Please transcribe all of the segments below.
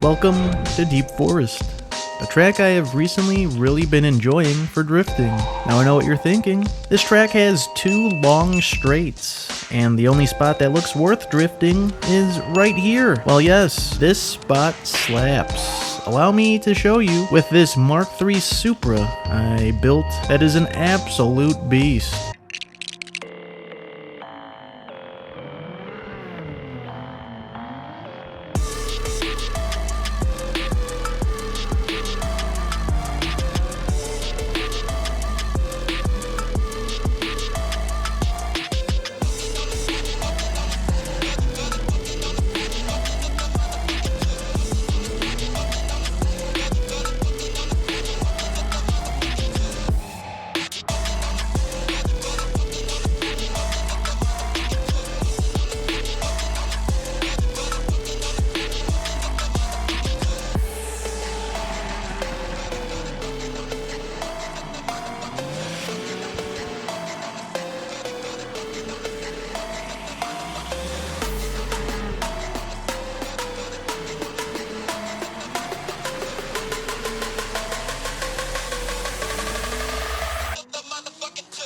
Welcome to Deep Forest, a track I have recently really been enjoying for drifting. Now I know what you're thinking. This track has two long straights, and the only spot that looks worth drifting is right here. Well, yes, this spot slaps. Allow me to show you with this Mark III Supra I built that is an absolute beast.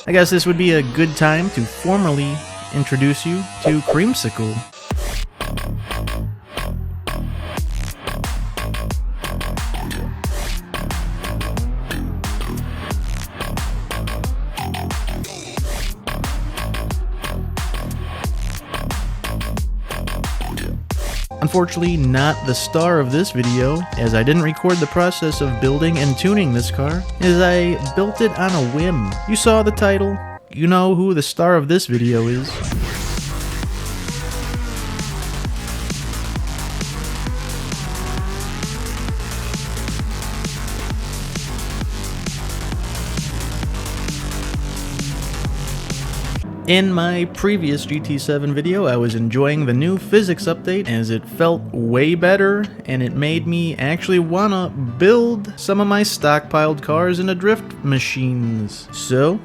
I guess this would be a good time to formally introduce you to Creamsicle. Unfortunately, not the star of this video, as I didn't record the process of building and tuning this car, as I built it on a whim. You saw the title, you know who the star of this video is. In my previous GT7 video, I was enjoying the new physics update as it felt way better, and it made me actually wanna build some of my stockpiled cars into drift machines. So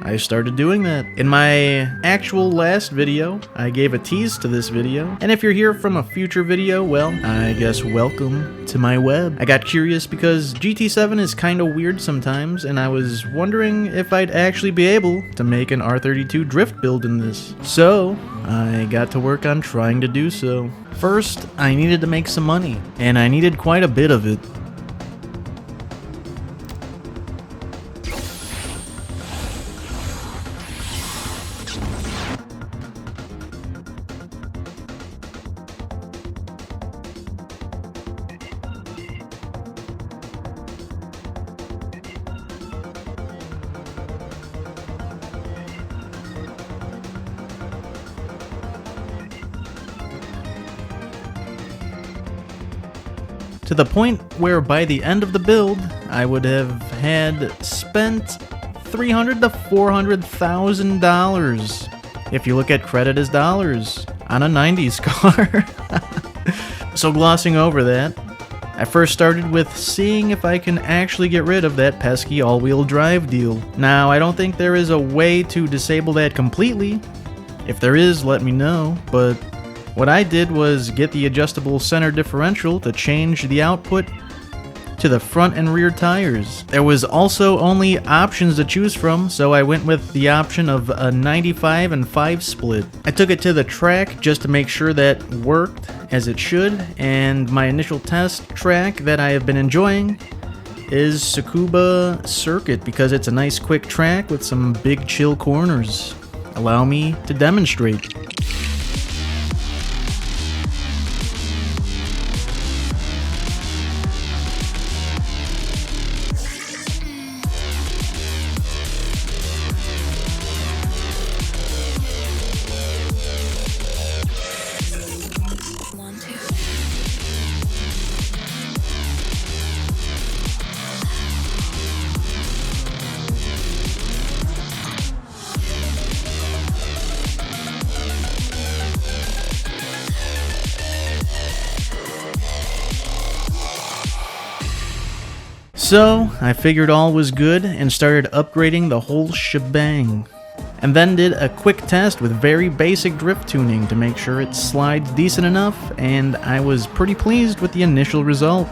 I started doing that. In my actual last video, I gave a tease to this video, and if you're here from a future video, well, I guess welcome to my web. I got curious because GT7 is kinda weird sometimes, and I was wondering if I'd actually be able to make an R32 drift build in this. So I got to work on trying to do so. First, I needed to make some money, and I needed quite a bit of it. To the point where by the end of the build, I would have had spent $300,000 to $400,000, if you look at credit as dollars, on a 90s car. So glossing over that, I first started with seeing if I can actually get rid of that pesky all-wheel drive deal. Now, I don't think there is a way to disable that completely. If there is, let me know, but what I did was get the adjustable center differential to change the output to the front and rear tires. There was also only options to choose from, so I went with the option of a 95 and 5 split. I took it to the track just to make sure that worked as it should, and my initial test track that I have been enjoying is Tsukuba Circuit because it's a nice quick track with some big chill corners. Allow me to demonstrate. So I figured all was good and started upgrading the whole shebang. and then did a quick test with very basic drift tuning to make sure it slides decent enough, and I was pretty pleased with the initial result.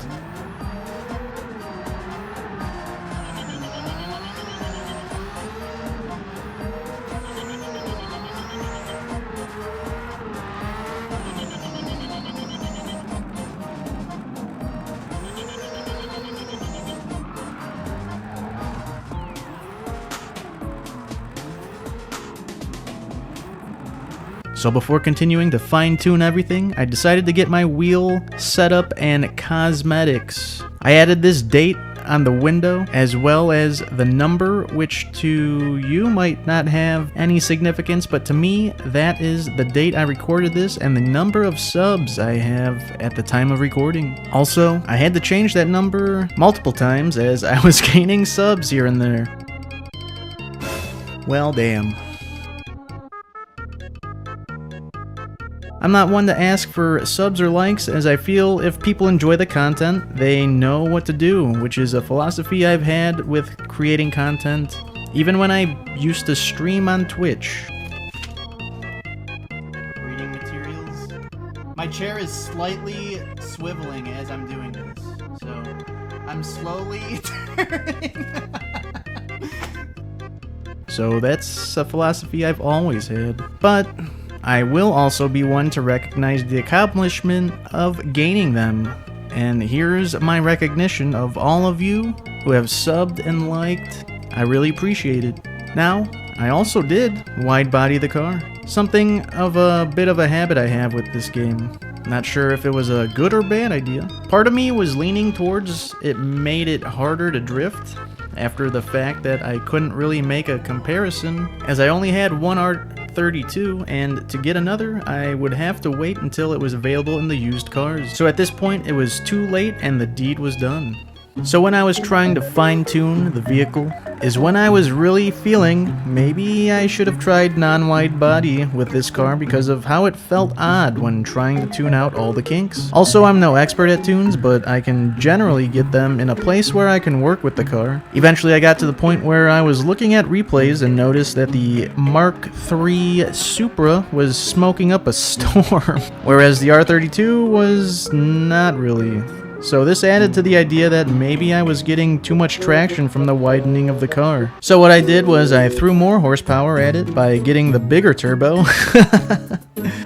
So before continuing to fine-tune everything, I decided to get my wheel setup and cosmetics. I added this date on the window as well as the number, which to you might not have any significance, but to me that is the date I recorded this and the number of subs I have at the time of recording. Also, I had to change that number multiple times as I was gaining subs here and there. Well, damn. I'm not one to ask for subs or likes, as I feel if people enjoy the content, they know what to do, which is a philosophy I've had with creating content, even when I used to stream on Twitch. Reading materials. My chair is slightly swiveling as I'm doing this, so I'm slowly turning. So that's a philosophy I've always had, but I will also be one to recognize the accomplishment of gaining them. And here's my recognition of all of you who have subbed and liked. I really appreciate it. Now, I also did wide body the car. Something of a bit of a habit I have with this game. Not sure if it was a good or bad idea. Part of me was leaning towards it made it harder to drift, after the fact that I couldn't really make a comparison, as I only had one R32, and to get another, I would have to wait until it was available in the used cars. So at this point, it was too late and the deed was done. So when I was trying to fine-tune the vehicle, is when I was really feeling maybe I should have tried non-wide body with this car because of how it felt odd when trying to tune out all the kinks. Also, I'm no expert at tunes, but I can generally get them in a place where I can work with the car. Eventually I got to the point where I was looking at replays and noticed that the Mark III Supra was smoking up a storm, whereas the R32 was not really. So this added to the idea that maybe I was getting too much traction from the widening of the car. So what I did was I threw more horsepower at it by getting the bigger turbo.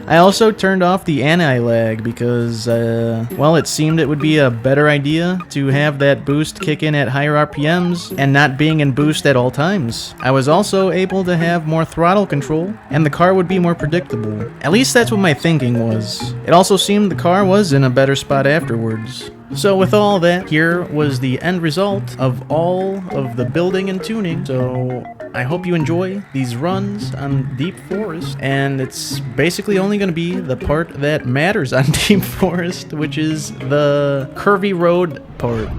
I also turned off the anti-lag because, well, it seemed it would be a better idea to have that boost kick in at higher RPMs and not being in boost at all times. I was also able to have more throttle control and the car would be more predictable. At least that's what my thinking was. It also seemed the car was in a better spot afterwards. So with all that, here was the end result of all of the building and tuning. So I hope you enjoy these runs on Deep Forest, and it's basically only going to be the part that matters on Deep Forest, which is the curvy road part.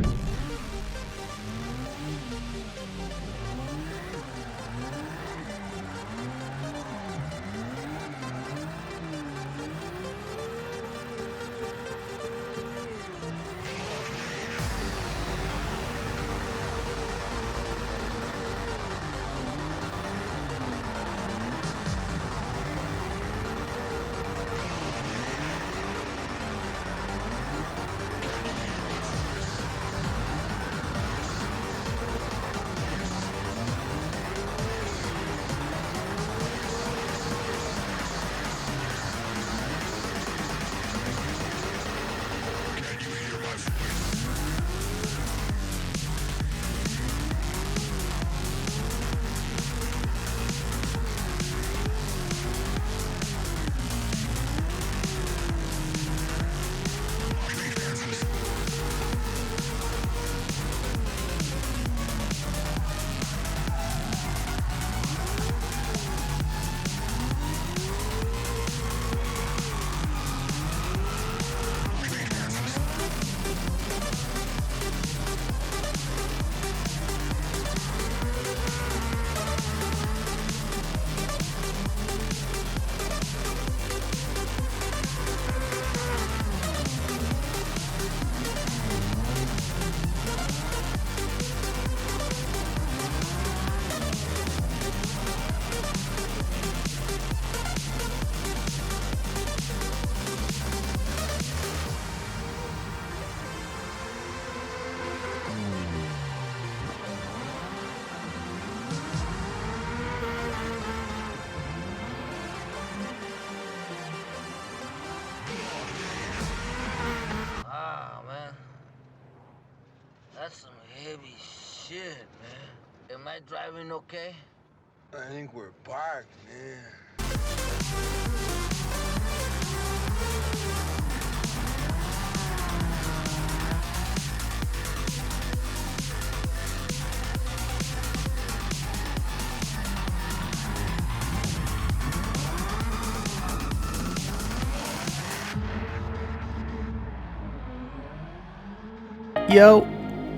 That's some heavy shit, man. Am I driving okay? I think we're parked, man. Yo,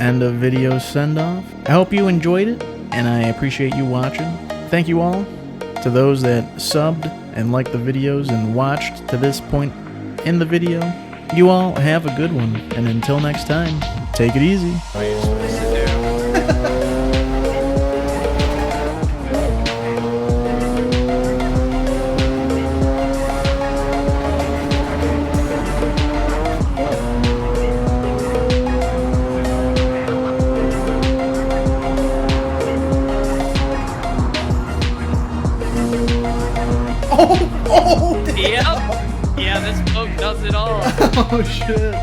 end of video send off. I hope you enjoyed it, and I appreciate you watching. Thank you all. To those that subbed and liked the videos and watched to this point in the video, you all have a good one, and until next time, take it easy. Oh, Yep. Yeah, this boat does it all. oh shit.